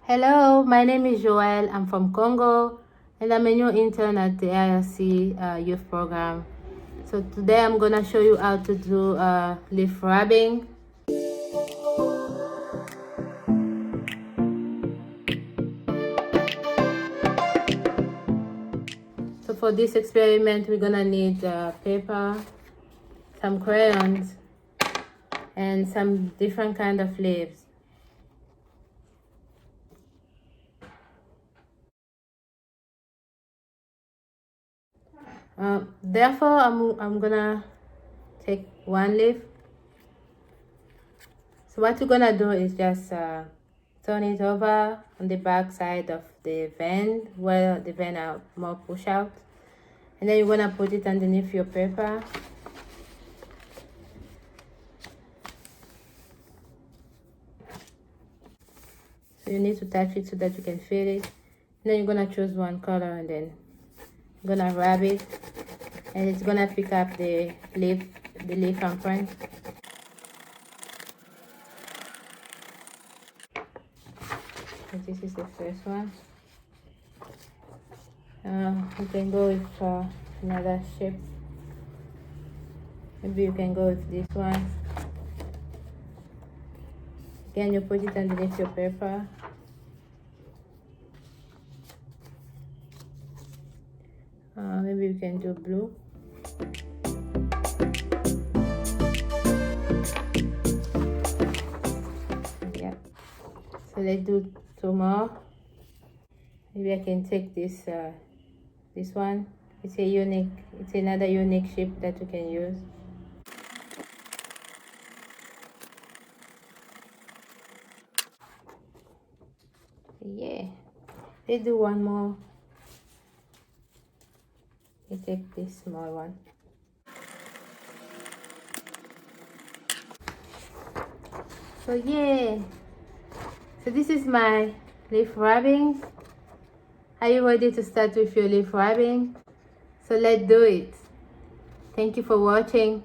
Hello, my name is Joelle. I'm from Congo and I'm a new intern at the IRC youth program. So today I'm gonna show you how to do leaf rubbing. So for this experiment we're gonna need paper, some crayons, and some different kind of leaves. Therefore, I'm gonna take one leaf. So what you're gonna do is just turn it over on the back side of the vein where the vein are more push out, and then you're gonna put it underneath your paper. So you need to touch it so that you can feel it. And then you're gonna choose one color and then you're gonna rub it, and it's gonna pick up the leaf in front. So this is the first one. You can go with another shape. Maybe you can go with this one. Again, you put it underneath your paper. Maybe you can do blue. Yeah. So let's do two more. Maybe I can take this this one. It's another unique shape that you can use. Yeah. Let's do one more. I take this small one. So yeah. So this is my leaf rubbing. Are you ready to start with your leaf rubbing? So let's do it. Thank you for watching.